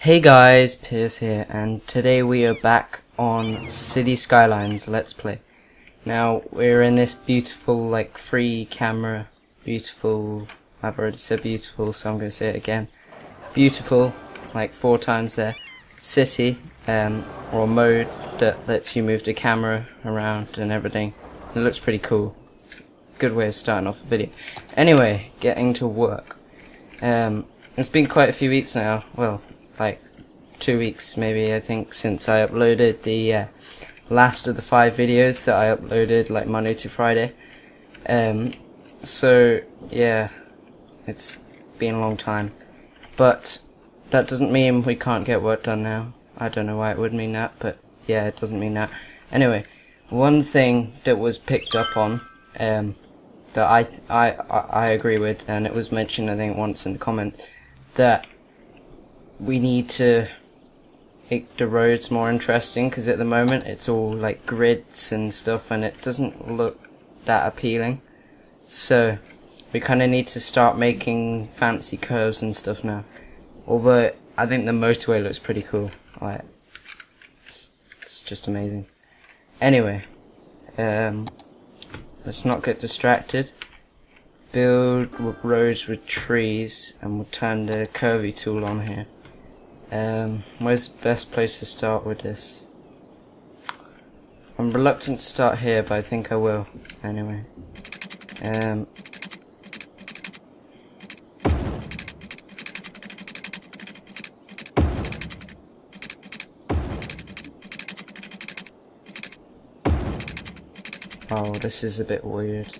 Hey guys, Piers here, and today we are back on City Skylines Let's Play. Now, we're in this beautiful, free camera, beautiful, I've already said beautiful, so I'm going to say it again, beautiful, 4 times there, city, or mode that lets you move the camera around and everything. It looks pretty cool. It's a good way of starting off a video. Anyway, getting to work. It's been quite a few weeks now, well, 2 weeks maybe, I think, since I uploaded the last of the 5 videos that I uploaded Monday to Friday. So yeah, it's been a long time, but that doesn't mean we can't get work done now. I don't know why it would mean that, but yeah, it doesn't mean that. Anyway, one thing that was picked up on that I agree with, and it was mentioned I think once in the comment, that we need to make the roads more interesting, because at the moment it's all grids and stuff and it doesn't look that appealing. So we kind of need to start making fancy curves and stuff now. Although I think the motorway looks pretty cool. It's just amazing. Anyway, let's not get distracted. Build roads with trees, and we'll turn the curvy tool on here. Where's the best place to start with this? I'm reluctant to start here, but I think I will anyway. Oh, this is a bit weird.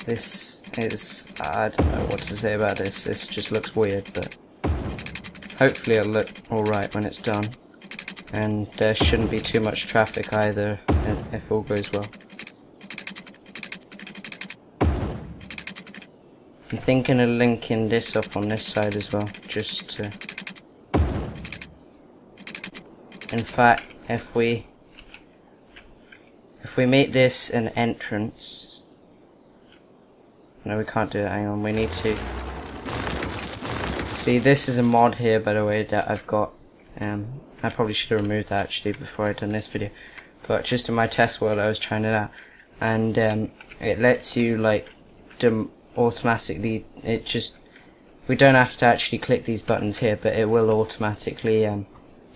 This is, I don't know what to say about this. This just looks weird, but hopefully it'll look alright when it's done. And there shouldn't be too much traffic either, if all goes well. I'm thinking of linking this up on this side as well, just to... In fact, if we make this an entrance... No, we can't do it, hang on, we need to... See, this is a mod here, by the way, that I've got. I probably should have removed that actually before I'd done this video. But just in my test world I was trying it out. And it lets you automatically, we don't have to actually click these buttons here, but it will automatically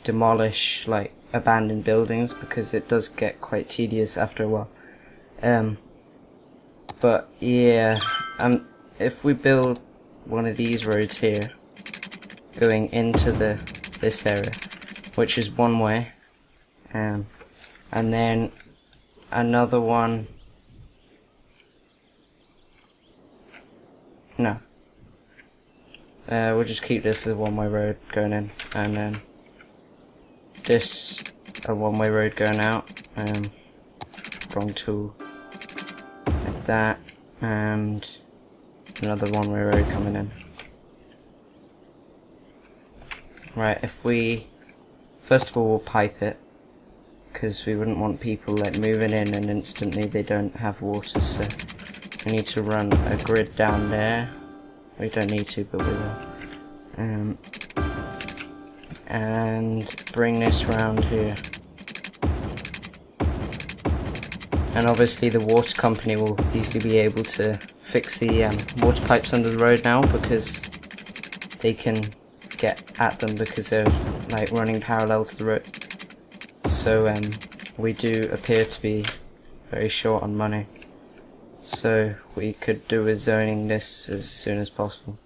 demolish abandoned buildings, because it does get quite tedious after a while. But yeah, if we build one of these roads here, going into this area, which is one way, and then another one. No, we'll just keep this as a one-way road going in, and then this a one-way road going out. Wrong tool. That, and another one-way road coming in. Right, if we first of all we'll pipe it, because we wouldn't want people moving in and instantly they don't have water, so we need to run a grid down there. We don't need to, but we will. And bring this round here. And obviously the water company will easily be able to fix the water pipes under the road now, because they can get at them because they're running parallel to the road. So we do appear to be very short on money. So we could do with zoning this as soon as possible.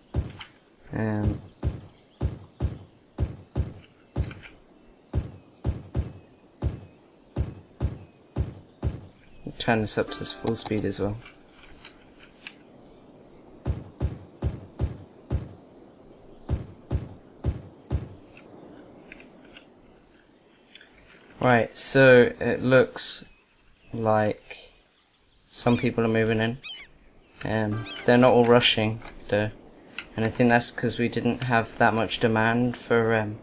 Turn this up to full speed as well. Right, so it looks like some people are moving in. They're not all rushing though, and I think that's because we didn't have that much demand for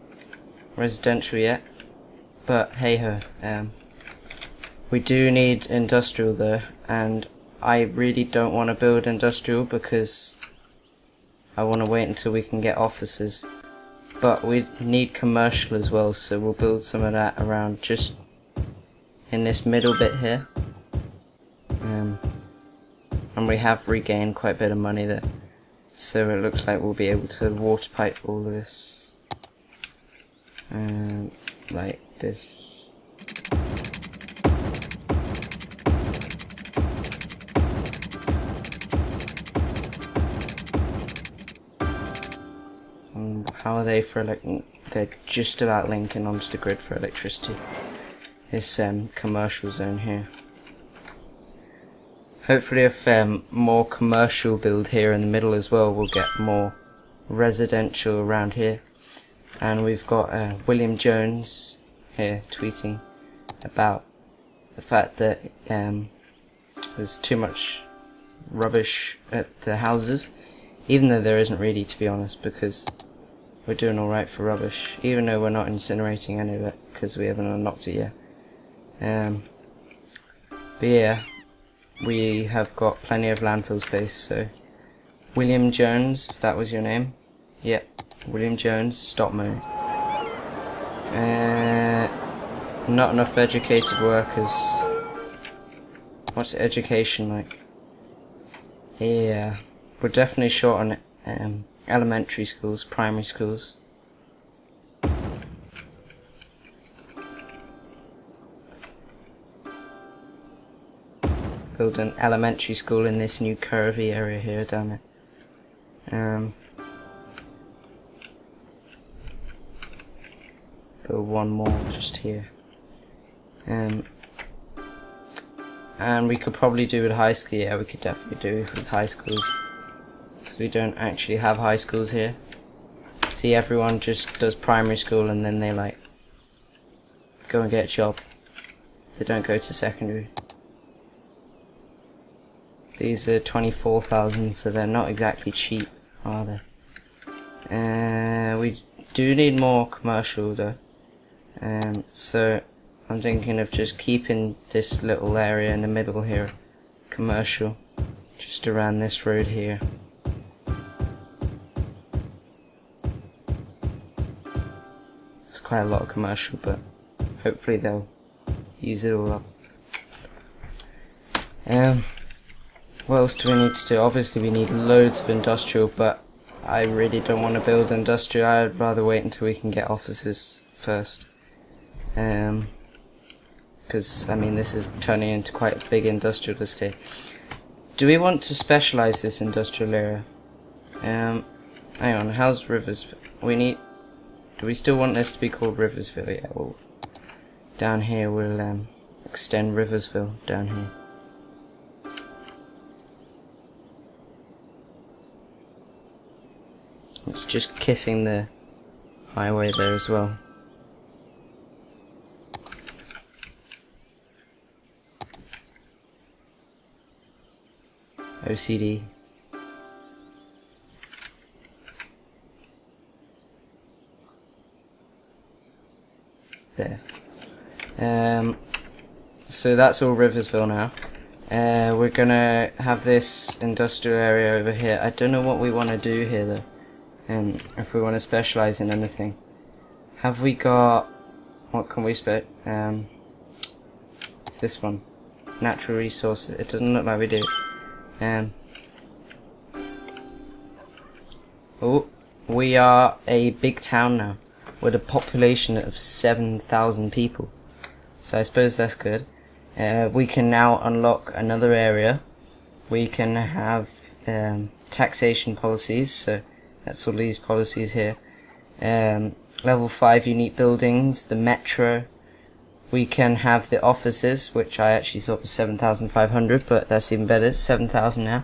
residential yet. But hey ho, we do need industrial though, and I really don't want to build industrial because I want to wait until we can get offices. But we need commercial as well, so we'll build some of that around just in this middle bit here. And we have regained quite a bit of money there, so it looks like we'll be able to water pipe all of this like this. How are they for they're just about linking onto the grid for electricity. This commercial zone here. Hopefully if more commercial build here in the middle as well, we'll get more residential around here. And we've got William Jones here tweeting about the fact that there's too much rubbish at the houses, even though there isn't really, to be honest, because we're doing alright for rubbish, even though we're not incinerating any of it because we haven't unlocked it yet. But yeah, we have got plenty of landfill space, so William Jones, if that was your name, yep, William Jones, stop mowing. Not enough educated workers. What's education like? Yeah, we're definitely short on elementary schools, primary schools. Build an elementary school in this new curvy area here down there. Build one more just here. And we could probably do with high school. Yeah, we could definitely do with high schools, because we don't actually have high schools here. See, everyone just does primary school and then they like go and get a job. They don't go to secondary. These are 24,000, so they're not exactly cheap, are they? We do need more commercial though. So I'm thinking of just keeping this little area in the middle here commercial, just around this road here. It's quite a lot of commercial, but hopefully they'll use it all up. What else do we need to do? Obviously we need loads of industrial, but I really don't want to build industrial. I'd rather wait until we can get offices first. Because, I mean, this is turning into quite a big industrial estate. Do we want to specialise this industrial area? Hang on, how's Riversville? Do we still want this to be called Riversville? Yeah, well, down here we'll extend Riversville down here. It's just kissing the highway there as well. OCD. There. So that's all Riversville now. We're gonna have this industrial area over here. I don't know what we want to do here though. If we want to specialise in anything. Have we got... what can we it's this one. Natural resources. It doesn't look like we do. Oh, we are a big town now, with a population of 7,000 people. So I suppose that's good. We can now unlock another area. We can have taxation policies, so that's all these policies here. Level 5 unique buildings, the metro. We can have the offices, which I actually thought was 7,500, but that's even better, 7,000 now.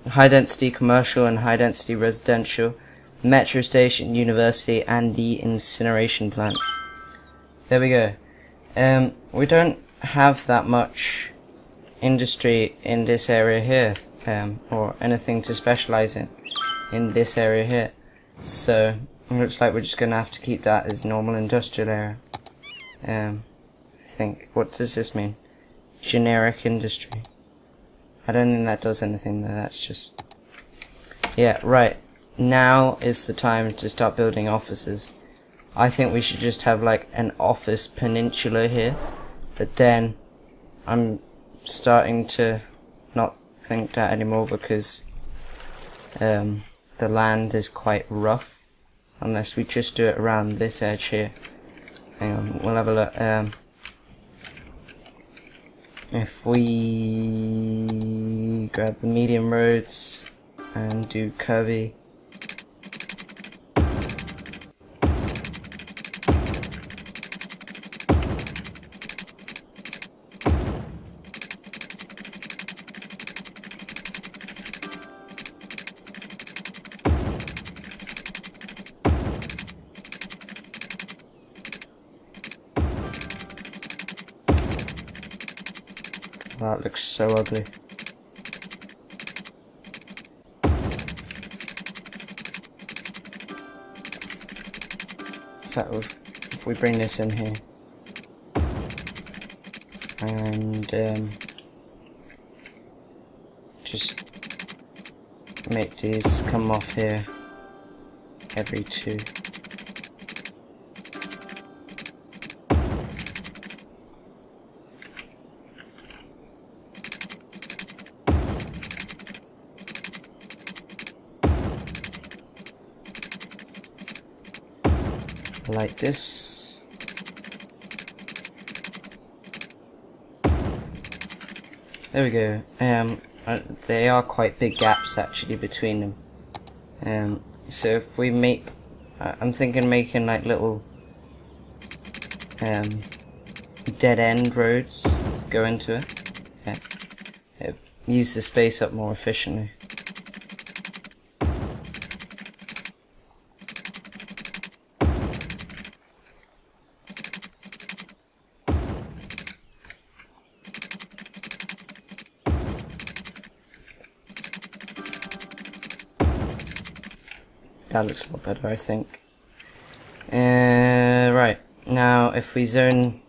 High density commercial and high density residential, metro station, university, and the incineration plant. There we go. We don't have that much industry in this area here, or anything to specialize in this area here. So it looks like we're just gonna have to keep that as normal industrial area. I think. What does this mean? Generic industry. I don't think that does anything though. That's just. Yeah, right. Now is the time to start building offices. I think we should just have like an office peninsula here, but then I'm starting to not think that anymore because the land is quite rough unless we just do it around this edge here. Hang on, we'll have a look. If we grab the medium roads and do curvy. That looks so ugly. In fact, if we bring this in here and just make these come off here every 2. Like this. There we go. They are quite big gaps actually between them. So if we make, I'm thinking making like little dead end roads go into it. Use the space up more efficiently. That looks a lot better, I think. Right, now if we zone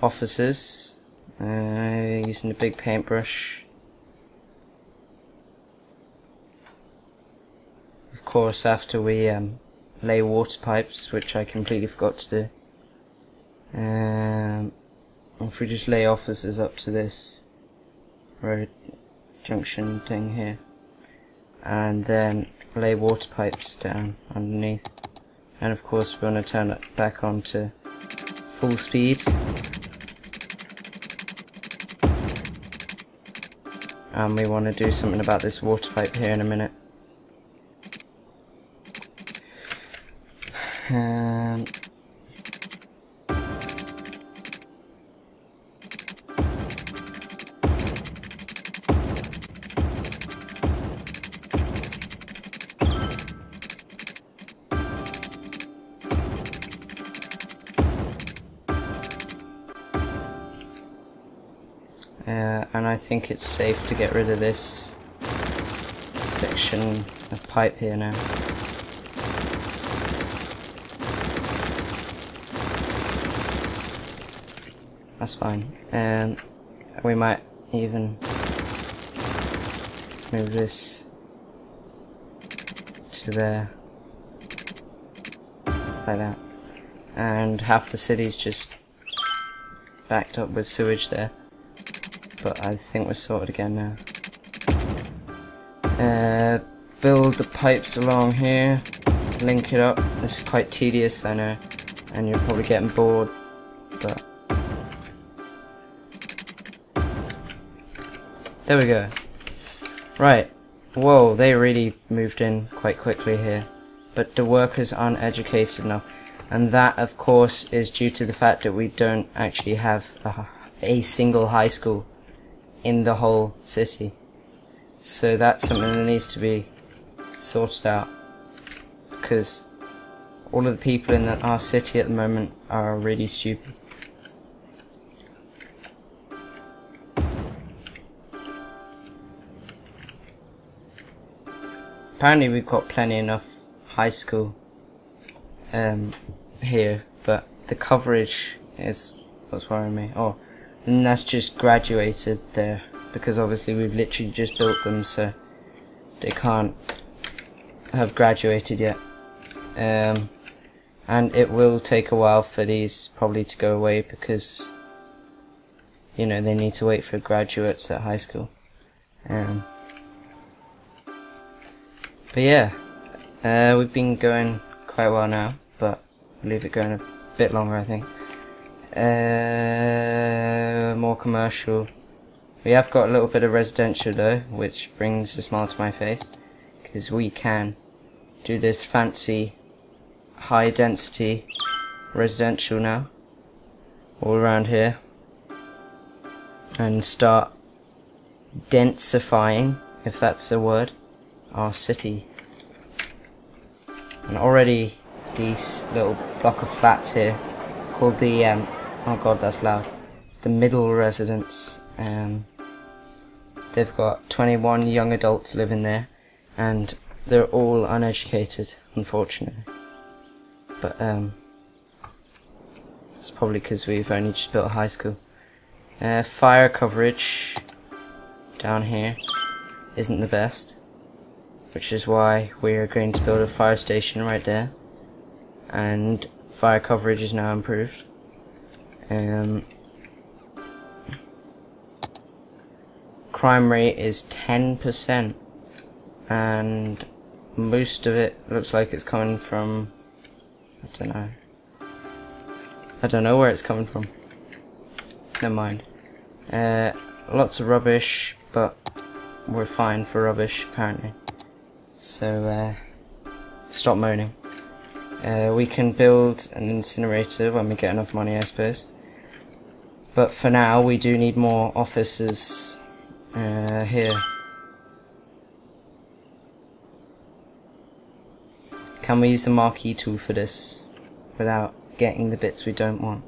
offices, using the big paintbrush, of course after we lay water pipes, which I completely forgot to do. If we just lay offices up to this road junction thing here, and then lay water pipes down underneath, and of course we want to turn it back on to full speed, and we want to do something about this water pipe here in a minute. And I think it's safe to get rid of this section of pipe here now. That's fine. And we might even move this to there, like that. And half the city's just backed up with sewage there. But I think we're sorted again now. Build the pipes along here, link it up. This is quite tedious, I know, and you're probably getting bored, but there we go. Right, whoa, they really moved in quite quickly here, but the workers aren't educated enough, and that of course is due to the fact that we don't actually have a single high school in the whole city. So that's something that needs to be sorted out, because all of the people in our city at the moment are really stupid. apparently we've got plenty enough high school here, but the coverage is what's worrying me. Oh, and that's just graduated there, because obviously we've literally just built them, so they can't have graduated yet. And it will take a while for these probably to go away, because you know they need to wait for graduates at high school. But yeah, we've been going quite well now, but we'll leave it going a bit longer, I think. More commercial. We have got a little bit of residential though, which brings a smile to my face, because we can do this fancy high density residential now all around here and start densifying, if that's a word, our city. And already these little block of flats here called the oh god, that's loud, the middle residence, they've got 21 young adults living there, and they're all uneducated, unfortunately. But it's probably because we've only just built a high school. Fire coverage down here isn't the best, which is why we're going to build a fire station right there, and fire coverage is now improved. Crime rate is 10%, and most of it looks like it's coming from, I don't know where it's coming from. Never mind. Lots of rubbish, but we're fine for rubbish apparently. So stop moaning. We can build an incinerator when we get enough money, I suppose. But for now, we do need more offices here. Can we use the marquee tool for this without getting the bits we don't want?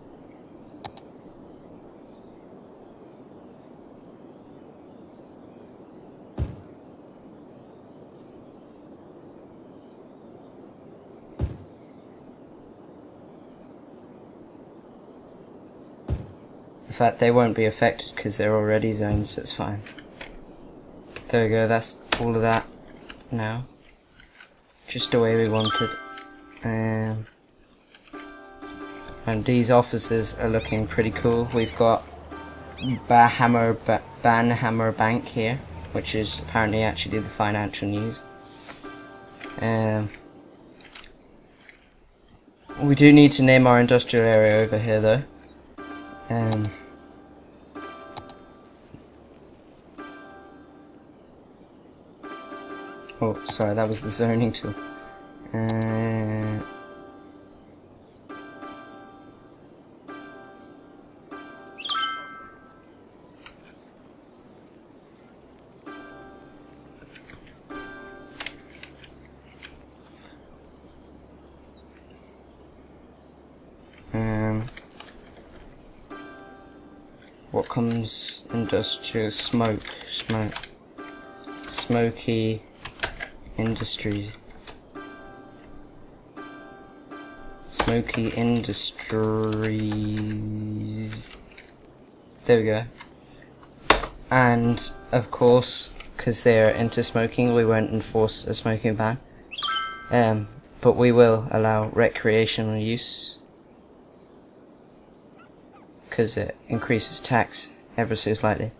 In fact, they won't be affected because they're already zoned, so it's fine. There we go, that's all of that now. Just the way we wanted. And these offices are looking pretty cool. We've got Banhammer Bank here, which is apparently actually the financial news. We do need to name our industrial area over here though. Oh, sorry, that was the zoning tool. What comes industrial? Smoky industry. Smoky industries. There we go. And of course, because they are into smoking, we won't enforce a smoking ban. But we will allow recreational use, because it increases tax ever so slightly.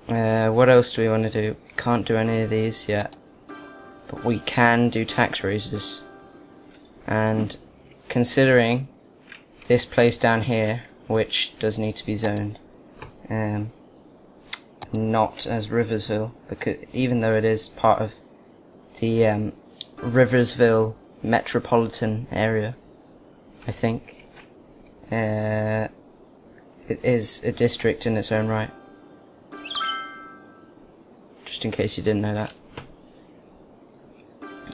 What else do we want to do? We can't do any of these yet, but we can do tax raises. And considering this place down here, which does need to be zoned, not as Riversville, because even though it is part of the Riversville metropolitan area, I think it is a district in its own right. Just in case you didn't know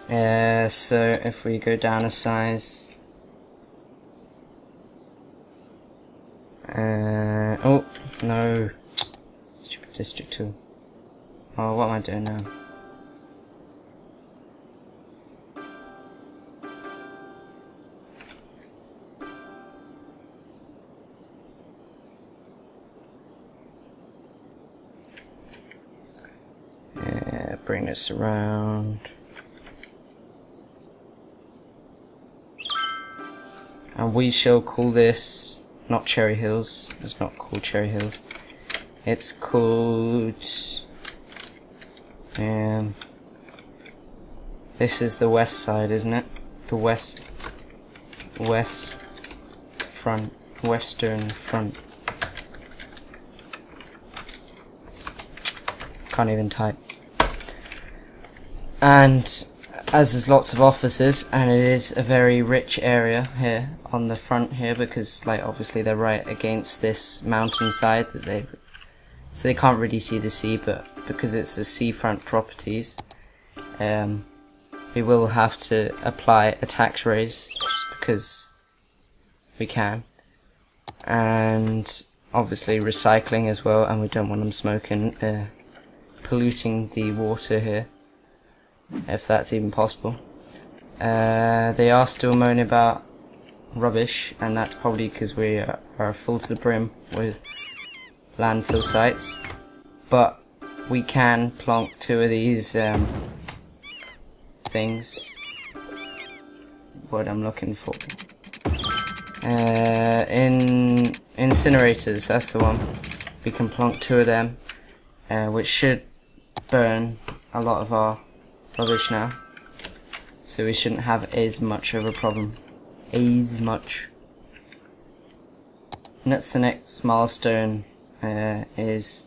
that. So if we go down a size, oh no, stupid district tool. Oh, what am I doing now? bring this around. And we shall call this not Cherry Hills. It's not called Cherry Hills. It's called this is the west side, isn't it? The western front. Can't even type. And as there's lots of offices, and it is a very rich area here on the front here, because like obviously they're right against this mountainside that so they can't really see the sea, but because it's the seafront properties, we will have to apply a tax raise just because we can, and obviously recycling as well, and we don't want them smoking, polluting the water here, if that's even possible. They are still moaning about rubbish, and that's probably because we are full to the brim with landfill sites, but we can plonk 2 of these things, what I'm looking for, in incinerators, that's the one. We can plonk 2 of them, which should burn a lot of our rubbish now, so we shouldn't have as much of a problem. And that's the next milestone, is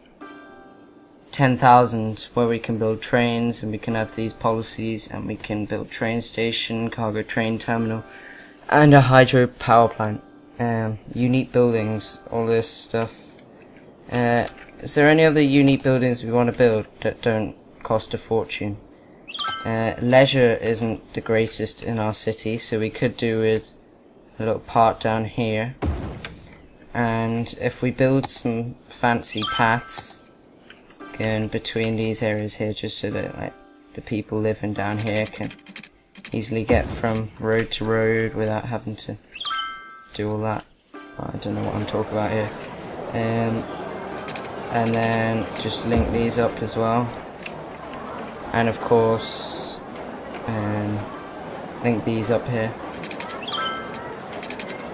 10,000, where we can build trains, and we can have these policies, and we can build train station, cargo train terminal, and a hydro power plant. Unique buildings, all this stuff. Is there any other unique buildings we want to build that don't cost a fortune? Leisure isn't the greatest in our city, so we could do with a little part down here. And if we build some fancy paths going between these areas here, just so that like the people living down here can easily get from road to road without having to do all that. I don't know what I'm talking about here. And then just link these up as well, and of course link these up here.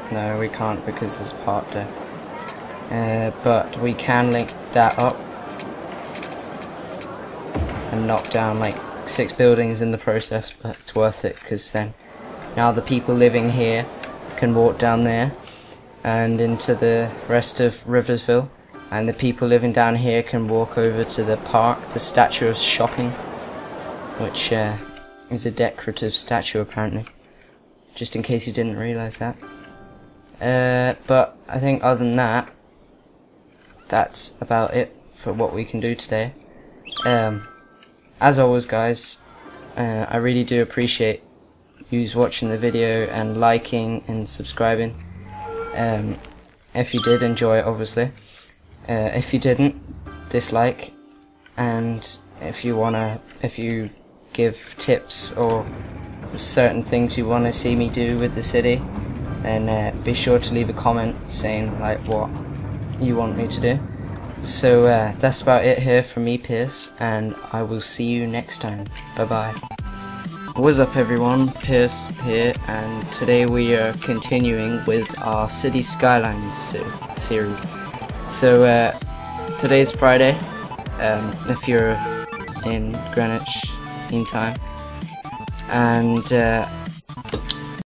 No, we can't because there's a part there, but we can link that up and knock down like 6 buildings in the process, but it's worth it, because then now the people living here can walk down there and into the rest of Riversville, and the people living down here can walk over to the park, the statue of shopping, which is a decorative statue apparently, just in case you didn't realise that. But I think other than that, that's about it for what we can do today. As always guys, I really do appreciate you watching the video and liking and subscribing, if you did enjoy it obviously. If you didn't, dislike, and if you give tips or certain things you want to see me do with the city, then be sure to leave a comment saying like what you want me to do. So that's about it here from me, Pierce, and I will see you next time. Bye bye. What's up everyone, Pierce here, and today we are continuing with our City Skylines series. So today's Friday, if you're in Greenwich Mean Time, and